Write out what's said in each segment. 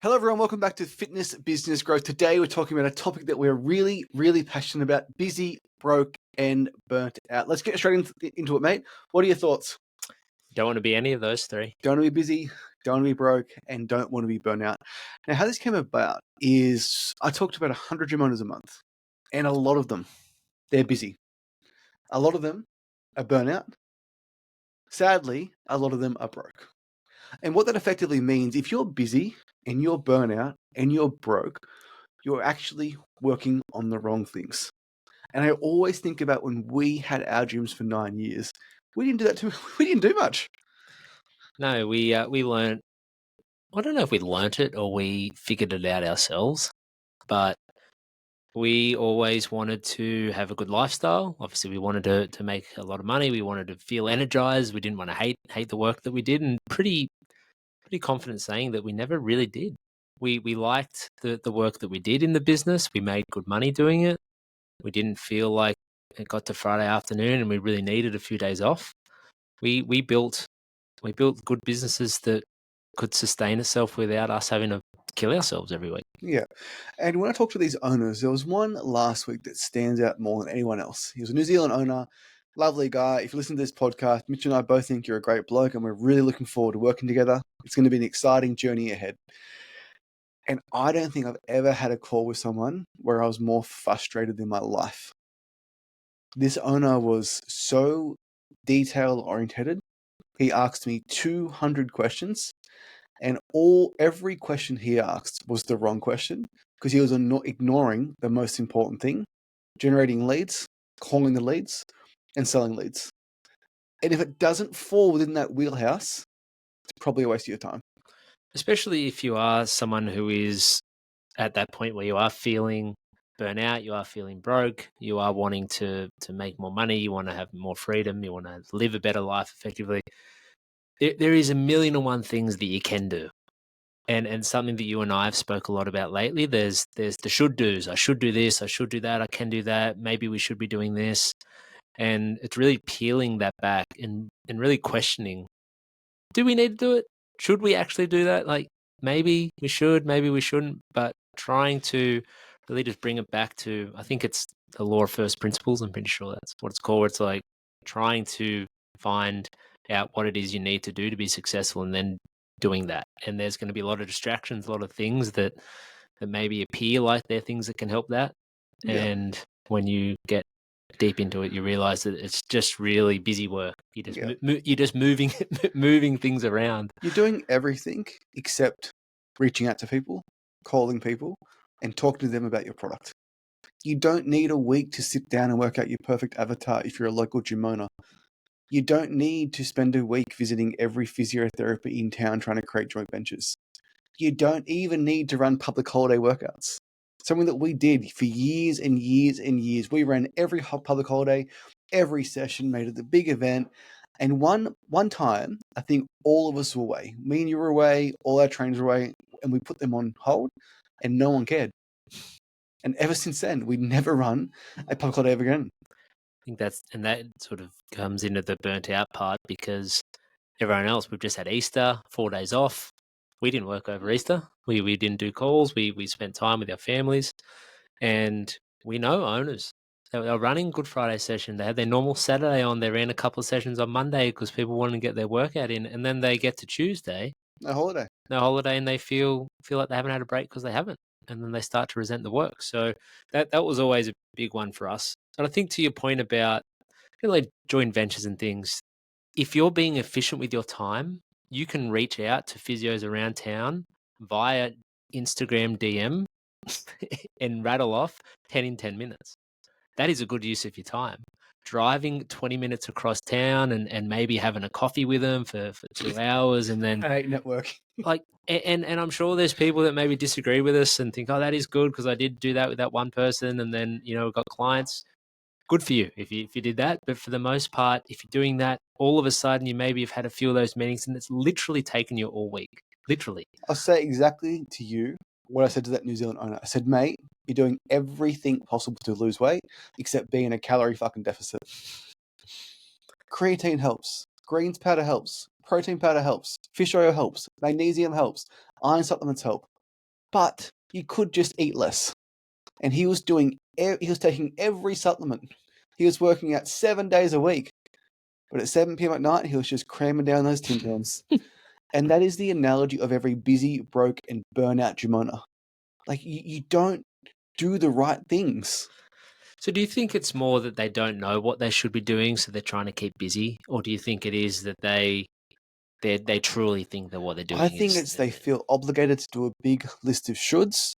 Hello, everyone. Welcome back to Fitness Business Growth. Today, we're talking about a topic that we're really, really passionate about: busy, broke, and burnt out. Let's get straight into it, mate. What are your thoughts? Don't want to be any of those three. Don't want to be busy, don't want to be broke, and don't want to be burnt out. Now, how this came about is I talked about 100 gym owners a month, and a lot of them, they're busy. A lot of them are burnt out. Sadly, a lot of them are broke. And what that effectively means, if you're busy and you're burnt out and you're broke, you're actually working on the wrong things. And I always think about when we had our gyms for 9 years, we didn't do that we didn't do much. No, we learned. I don't know if we learnt it or we figured it out ourselves, but we always wanted to have a good lifestyle. Obviously, we wanted to make a lot of money. We wanted to feel energized. We didn't want to hate the work that we did, and pretty confident saying that we never really did. We liked the work that we did in the business. We made good money doing it. We didn't feel like it got to Friday afternoon and we really needed a few days off. We built good businesses that could sustain itself without us having to kill ourselves every week. Yeah. And when I talk to these owners, there was one last week that stands out more than anyone else. He was a New Zealand owner, lovely guy. If you listen to this podcast, Mitch and I both think you're a great bloke, and we're really looking forward to working together. It's going to be an exciting journey ahead. And I don't think I've ever had a call with someone where I was more frustrated in my life. This owner was so detail oriented. He asked me 200 questions, and every question he asked was the wrong question because he was ignoring the most important thing: generating leads, calling the leads, and selling leads. And if it doesn't fall within that wheelhouse, it's probably a waste of your time. Especially if you are someone who is at that point where you are feeling burnout, you are feeling broke, you are wanting to make more money, you want to have more freedom, you want to live a better life effectively. There is a million and one things that you can do. And something that you and I have spoke a lot about lately, there's the should do's. I should do this, I should do that, I can do that, maybe we should be doing this. And it's really peeling that back and really questioning, do we need to do it? Should we actually do that? Like, maybe we should, maybe we shouldn't, but trying to really just bring it back to, I think it's the law of first principles. I'm pretty sure that's what it's called. It's like trying to find out what it is you need to do to be successful and then doing that. And there's going to be a lot of distractions, a lot of things that maybe appear like they're things that can help that. Yeah. And when you get deep into it, you realize that it's just really busy work. You're just moving moving things around. You're doing everything except reaching out to people, calling people, and talking to them about your product. You don't need a week to sit down and work out your perfect avatar if you're a local gym owner. You don't need to spend a week visiting every physiotherapy in town trying to create joint benches. You don't even need to run public holiday workouts. Something that we did for years and years and years. We ran every public holiday, every session, made it the big event. And one time, I think all of us were away. Me and you were away, all our trainers were away, and we put them on hold, and no one cared. And ever since then, we never run a public holiday ever again. I think that sort of comes into the burnt out part because everyone else, we've just had Easter, 4 days off. We didn't work over Easter. We didn't do calls. We spent time with our families, and we know owners. They were running Good Friday session. They had their normal Saturday on. They ran a couple of sessions on Monday because people wanted to get their workout in, and then they get to Tuesday, No holiday. and they feel like they haven't had a break because they haven't, and then they start to resent the work. So that was always a big one for us. And I think to your point about like joint ventures and things, if you're being efficient with your time, you can reach out to physios around town via Instagram DM and rattle off 10 in 10 minutes. That is a good use of your time. Driving 20 minutes across town and maybe having a coffee with them for 2 hours, and then I hate network. like, and I'm sure there's people that maybe disagree with us and think, oh, that is good because I did do that with that one person, and then we've got clients. Good for you if you did that. But for the most part, if you're doing that, all of a sudden you maybe have had a few of those meetings and it's literally taken you all week. Literally. I'll say exactly to you what I said to that New Zealand owner. I said, mate, you're doing everything possible to lose weight except being in a calorie fucking deficit. Creatine helps. Greens powder helps. Protein powder helps. Fish oil helps. Magnesium helps. Iron supplements help. but you could just eat less. And he was taking every supplement. He was working out 7 days a week. But at 7 p.m. at night, he was just cramming down those Tim Tams. And that is the analogy of every busy, broke, and burnout gym owner. Like, you don't do the right things. So do you think it's more that they don't know what they should be doing, so they're trying to keep busy? Or do you think it is that they truly think that what they're doing I think is... it's they feel obligated to do a big list of shoulds,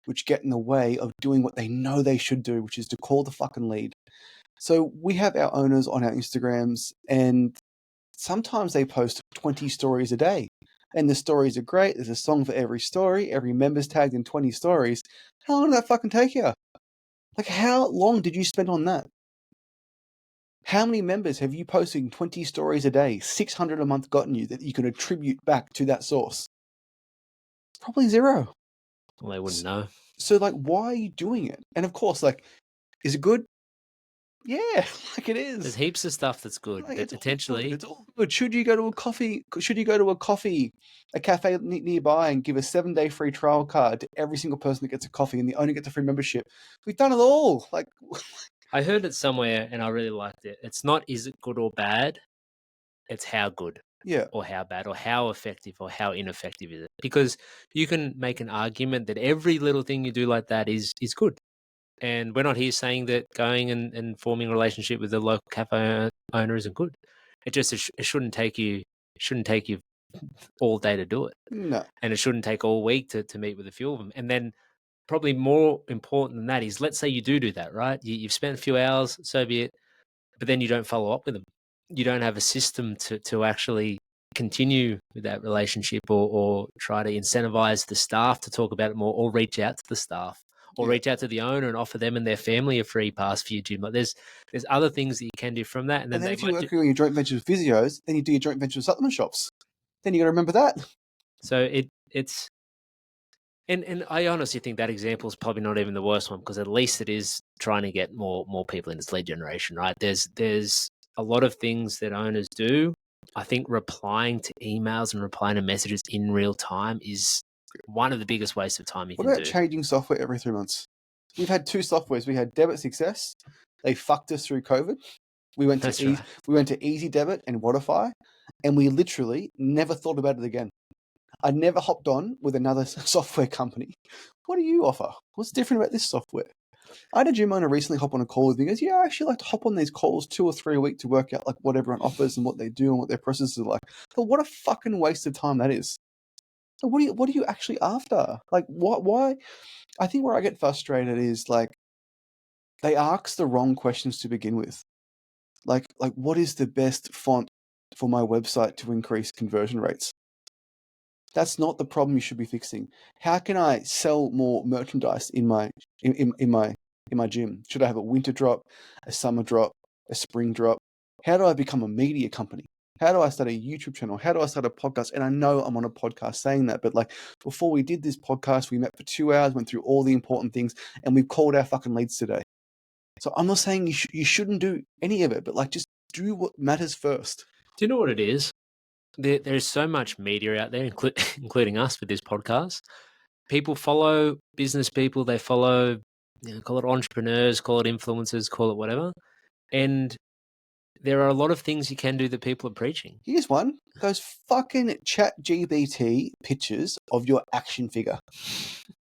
which get in the way of doing what they know they should do, which is to call the fucking lead. So we have our owners on our Instagrams, and sometimes they post 20 stories a day. And the stories are great. There's a song for every story. Every member's tagged in 20 stories. How long did that fucking take you? Like, how long did you spend on that? How many members have you posting 20 stories a day, 600 a month gotten you that you can attribute back to that source? Probably zero. Well, they wouldn't know. So, like, why are you doing it? And of course, like, is it good? Yeah, like it is. There's heaps of stuff that's good. Like, That it's potentially... it's all good. Should you go to a cafe nearby and give a 7-day free trial card to every single person that gets a coffee and the owner gets a free membership? We've done it all. Like, I heard it somewhere and I really liked it. It's not is it good or bad, it's how good yeah, or how bad or how effective or how ineffective is it. Because you can make an argument that every little thing you do like that is good. And we're not here saying that going and forming a relationship with the local cafe owner isn't good. It just it shouldn't take you all day to do it. no. And it shouldn't take all week to meet with a few of them. And then probably more important than that is, let's say you do that, right? You've spent a few hours, so be it, but then you don't follow up with them. You don't have a system to actually continue with that relationship or try to incentivize the staff to talk about it more, or reach out to the staff, or reach out to the owner and offer them and their family a free pass for your gym. Like there's other things that you can do from that. And then if you're working on your joint venture with physios, then you do your joint venture with supplement shops. Then you got to remember that. So it's and I honestly think that example is probably not even the worst one, because at least it is trying to get more people into lead generation, right? There's a lot of things that owners do. I think replying to emails and replying to messages in real time is one of the biggest wastes of time you What can about do. changing software every 3 months? We've had 2 softwares. We had Debit Success. They fucked us through COVID. We went That's to right. we went to Easy Debit and Wodify, and we literally never thought about it again. I never hopped on with another software company. What do you offer? What's different about this software? I had a gym owner recently hop on a call with me. He goes, yeah, I actually like to hop on these calls 2 or 3 a week to work out like what everyone offers and what they do and what their processes are like. But what a fucking waste of time that is. So what are you actually after? Like, why? I think where I get frustrated is like they ask the wrong questions to begin with. Like what is the best font for my website to increase conversion rates? That's not the problem you should be fixing. How can I sell more merchandise in my gym? Should I have a winter drop, a summer drop, a spring drop? How do I become a media company? How do I start a YouTube channel? How do I start a podcast? And I know I'm on a podcast saying that, but like before we did this podcast, we met for 2 hours, went through all the important things, and we've called our fucking leads today. So I'm not saying you shouldn't do any of it, but like just do what matters first. Do you know what it is? There's so much media out there, including us with this podcast. People follow business people. They follow, call it entrepreneurs, call it influencers, call it whatever. And there are a lot of things you can do that people are preaching. Here's one. Those fucking ChatGPT pictures of your action figure.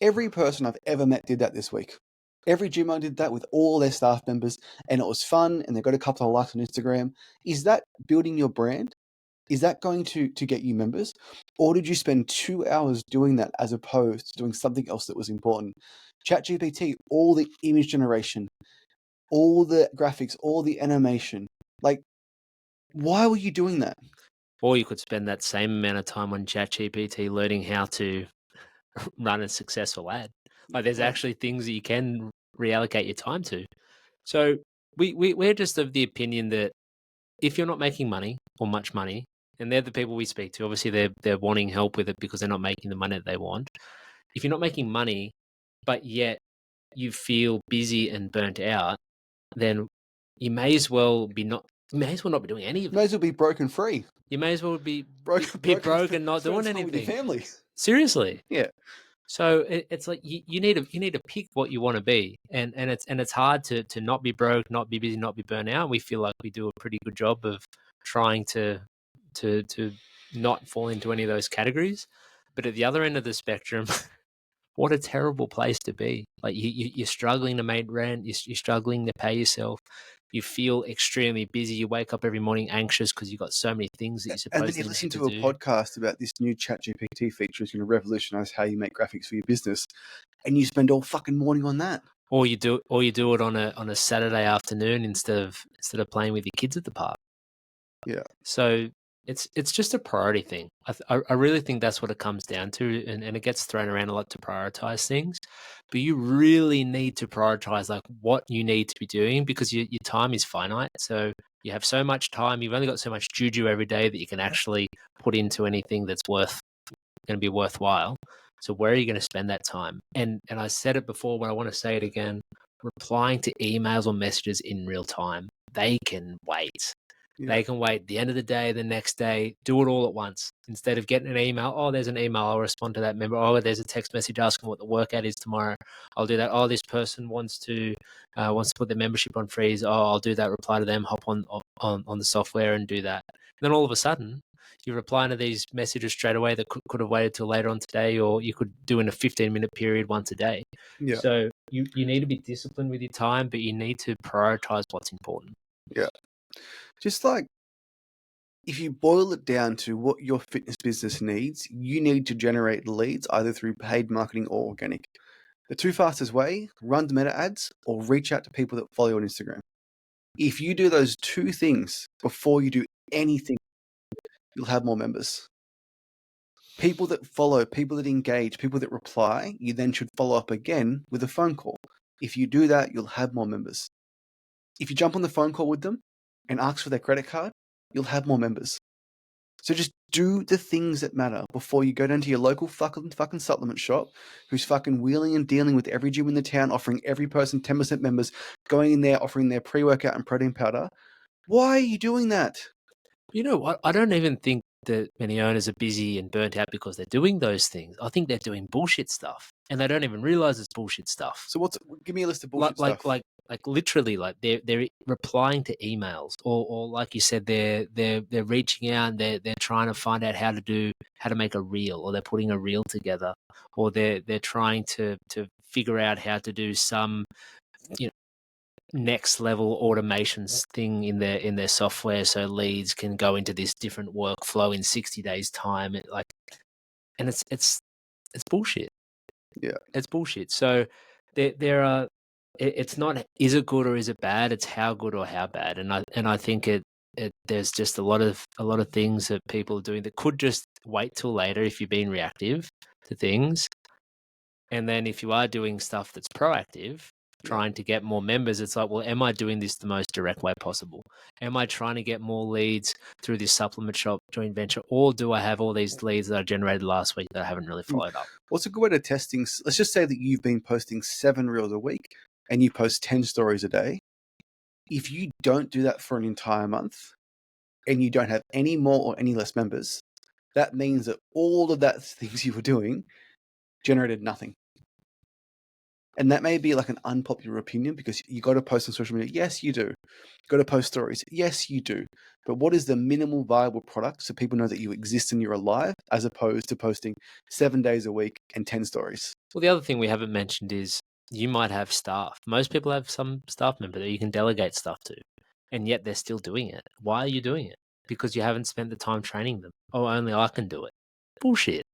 Every person I've ever met did that this week. Every gym owner did that with all their staff members, and it was fun, and they got a couple of likes on Instagram. Is that building your brand? Is that going to get you members? Or did you spend 2 hours doing that as opposed to doing something else that was important? ChatGPT, all the image generation, all the graphics, all the animation. Like, why were you doing that? Or you could spend that same amount of time on ChatGPT learning how to run a successful ad. Like there's actually things that you can reallocate your time to. So we're just of the opinion that if you're not making money or much money, and they're the people we speak to, obviously they're wanting help with it because they're not making the money that they want. If you're not making money, but yet you feel busy and burnt out, then you may as well not be doing any of it. May as well be broken free. You may as well be Broke broke and not doing anything. With your family. Seriously. Yeah. So it's like you need to pick what you want to be, and it's hard to not be broke, not be busy, not be burnt out. We feel like we do a pretty good job of trying to not fall into any of those categories. But at the other end of the spectrum, what a terrible place to be. Like you're struggling to make rent, you're struggling to pay yourself. You feel extremely busy. You wake up every morning anxious because you've got so many things that you And then you supposedly listen need to to a do. podcast about this new ChatGPT feature is going to revolutionize how you make graphics for your business, and you spend all fucking morning on that. Or you do it on a Saturday afternoon instead of playing with your kids at the park. Yeah. So it's just a priority thing. I really think that's what it comes down to, and it gets thrown around a lot to prioritize things. But you really need to prioritize like what you need to be doing, because your time is finite. So you have so much time. You've only got so much juju every day that you can actually put into anything that's going to be worthwhile. So where are you going to spend that time? And I said it before, but I want to say it again. Replying to emails or messages in real time, they can wait. Yeah. They can wait the end of the day, the next day, do it all at once. Instead of getting an email, oh, there's an email, I'll respond to that member. Oh, there's a text message asking what the workout is tomorrow. I'll do that. Oh, this person wants to put their membership on freeze. Oh, I'll do that. Reply to them, hop on the software and do that. And then all of a sudden, you're replying to these messages straight away that could have waited till later on today, or you could do in a 15-minute period once a day. Yeah. So you need to be disciplined with your time, but you need to prioritize what's important. Yeah. Just like, if you boil it down to what your fitness business needs, you need to generate leads either through paid marketing or organic. The two fastest way: run meta ads or reach out to people that follow you on Instagram. If you do those two things before you do anything, you'll have more members. People that follow, people that engage, people that reply, you then should follow up again with a phone call. If you do that, you'll have more members. If you jump on the phone call with them and ask for their credit card, you'll have more members. So just do the things that matter before you go down to your local fucking supplement shop, who's fucking wheeling and dealing with every gym in the town, offering every person 10% members, going in there, offering their pre-workout and protein powder. Why are you doing that? You know what? I don't even think that many owners are busy and burnt out because they're doing those things. I think they're doing bullshit stuff, and they don't even realize it's bullshit stuff. So give me a list of Like bullshit like stuff. like literally, like they're replying to emails, or like you said, they're reaching out and they're trying to find out how to make a reel, or they're putting a reel together, or they're trying to figure out how to do some next level automations thing in their software, so leads can go into this different workflow in 60 days time. And it's bullshit. Yeah. It's bullshit. So there are, it's not is it good or is it bad, it's how good or how bad. And I think there's just a lot of things that people are doing that could just wait till later if you're being reactive to things. And then if you are doing stuff that's proactive, Yeah. trying to get more members, it's like, well, am I doing this the most direct way possible? Am I trying to get more leads through this supplement shop joint venture? Or do I have all these leads that I generated last week that I haven't really followed up? What's a good way to test things? Let's just say that you've been posting 7 reels a week and you post 10 stories a day. If you don't do that for an entire month and you don't have any more or any less members, that means that all of that things you were doing generated nothing. And that may be like an unpopular opinion, because you got to post on social media. Yes, you do. You got to post stories. Yes, you do. But what is the minimal viable product so people know that you exist and you're alive, as opposed to posting 7 days a week and 10 stories? Well, the other thing we haven't mentioned is you might have staff. Most people have some staff member that you can delegate stuff to, and yet they're still doing it. Why are you doing it? Because you haven't spent the time training them. Oh, only I can do it. Bullshit.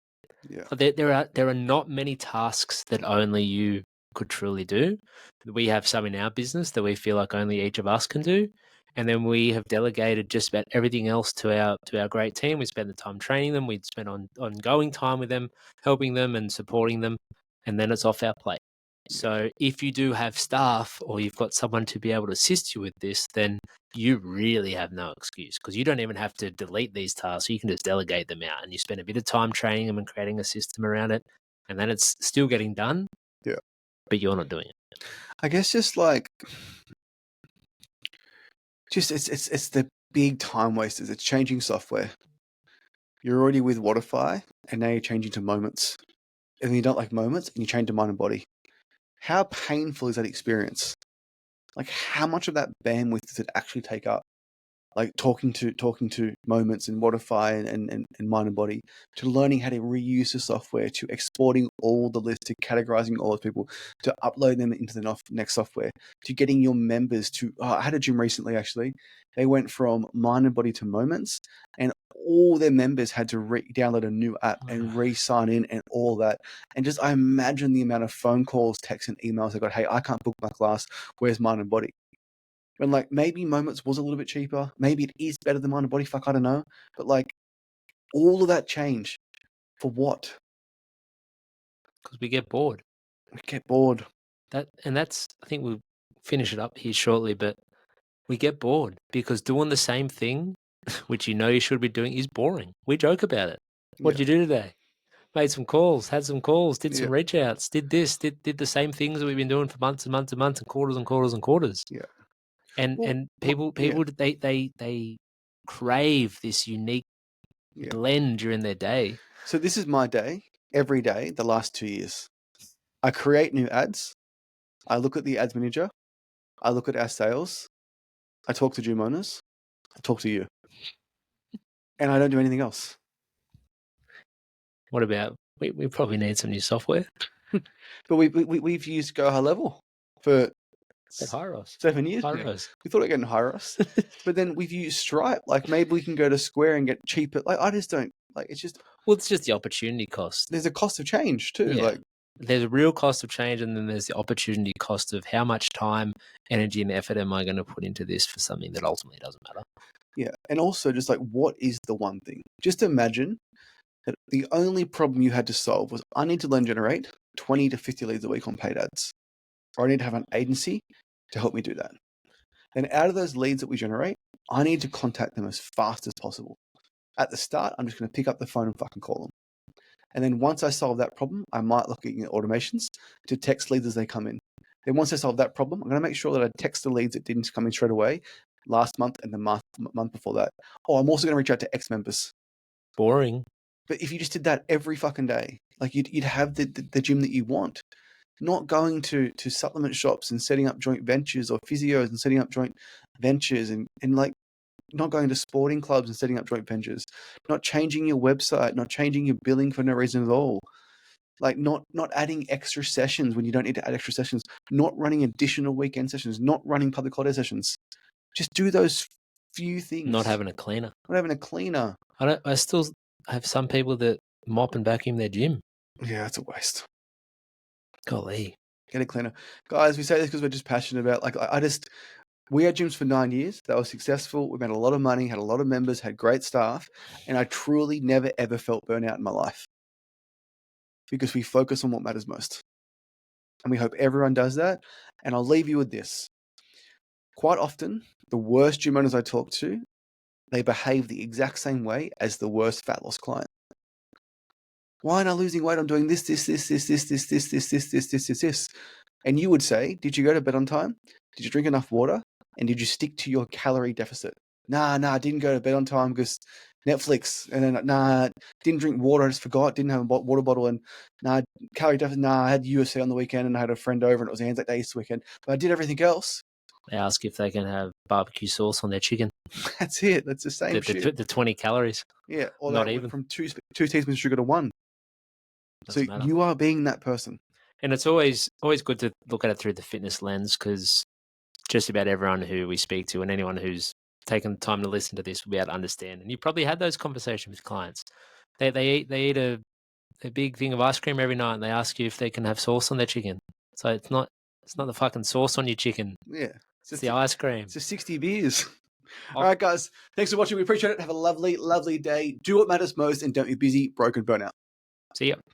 Yeah. There are not many tasks that only you could truly do. We have some in our business that we feel like only each of us can do, and then we have delegated just about everything else to our great team. We spend the time training them. We spend ongoing time with them, helping them and supporting them, and then it's off our plate. So if you do have staff, or you've got someone to be able to assist you with this, then you really have no excuse, because you don't even have to delete these tasks. You can just delegate them out, and you spend a bit of time training them and creating a system around it, and then it's still getting done. Yeah. But you're not doing it. I guess just like, it's the big time wasters. It's changing software. You're already with Wodify and now you're changing to Moments. and you don't like moments, and you change your mind and body. How painful is that experience? Like, how much of that bandwidth does it actually take up? Like talking to moments and modify and mind and body, to learning how to reuse the software, to exporting all the lists, to categorizing all those people, to upload them into the next software, to getting your members to. I had a gym recently, actually. They went from mind and body to moments, and all their members had to download a new app and re-sign in and all that. And just I imagine the amount of phone calls, texts, and emails I got. Hey, I can't book my class. Where's mind and body? And like maybe Moments was a little bit cheaper. Maybe it is better than Mind and Body. Fuck, I don't know. But like all of that change for what? Because we get bored. We get bored. That's I think we'll finish it up here shortly, but we get bored because doing the same thing, which you should be doing, is boring. We joke about it. What did you do today? Made some calls, had some calls, did some reach outs, did this, did the same things that we've been doing for months and months and months and quarters and quarters and quarters. Yeah. And people they crave this unique blend during their day. So this is my day every day the last 2 years. I create new ads. I look at the ads manager. I look at our sales. I talk to gym owners. I talk to you. And I don't do anything else. What about we probably need some new software? But we've used Go High Level for At Hyros. 7 years now. We thought of getting Hyros, but then we've used Stripe. Like maybe we can go to Square and get cheaper. Like I just don't like. It's just it's just the opportunity cost. There's a cost of change too. Yeah. Like there's a real cost of change, and then there's the opportunity cost of how much time, energy, and effort am I going to put into this for something that ultimately doesn't matter. Yeah, and also just like what is the one thing? Just imagine that the only problem you had to solve was I need to learn generate 20 to 50 leads a week on paid ads, or I need to have an agency to help me do that. Then out of those leads that we generate, I need to contact them as fast as possible. At the start, I'm just going to pick up the phone and fucking call them. And then once I solve that problem, I might look at automations to text leads as they come in. Then once I solve that problem, I'm going to make sure that I text the leads that didn't come in straight away last month and the month before that. Oh, I'm also going to reach out to ex-members. Boring. But if you just did that every fucking day, like you'd have the gym that you want. Not going to supplement shops and setting up joint ventures, or physios and setting up joint ventures, and like not going to sporting clubs and setting up joint ventures, not changing your website, not changing your billing for no reason at all, like not adding extra sessions when you don't need to add extra sessions, not running additional weekend sessions, not running public holiday sessions. Just do those few things. Not having a cleaner. I still have some people that mop and vacuum their gym. Yeah, it's a waste. Golly. Get a cleaner. Guys, we say this because we're just passionate about, like, we had gyms for 9 years. They were successful. We made a lot of money, had a lot of members, had great staff. And I truly never, ever felt burnout in my life because we focus on what matters most. And we hope everyone does that. And I'll leave you with this. Quite often, the worst gym owners I talk to, they behave the exact same way as the worst fat loss client. Why am I losing weight? I'm doing this. And you would say, did you go to bed on time? Did you drink enough water? And did you stick to your calorie deficit? Nah, I didn't go to bed on time because Netflix. And then, didn't drink water. I just forgot. Didn't have a water bottle. And calorie deficit. I had UFC on the weekend and I had a friend over and it was Anzac Day this weekend. But I did everything else. They ask if they can have barbecue sauce on their chicken. That's it. That's the same shit. The 20 calories. Yeah. Or not that even. From two teaspoons of sugar to one. Doesn't so matter. You are being that person. And it's always good to look at it through the fitness lens, because just about everyone who we speak to and anyone who's taken the time to listen to this will be able to understand. And you probably had those conversations with clients. They eat a big thing of ice cream every night and they ask you if they can have sauce on their chicken. So it's not the fucking sauce on your chicken. Yeah. It's the ice cream. It's just 60 beers. All right, guys. Thanks for watching. We appreciate it. Have a lovely, lovely day. Do what matters most and don't be busy, broke, and burn out. See ya.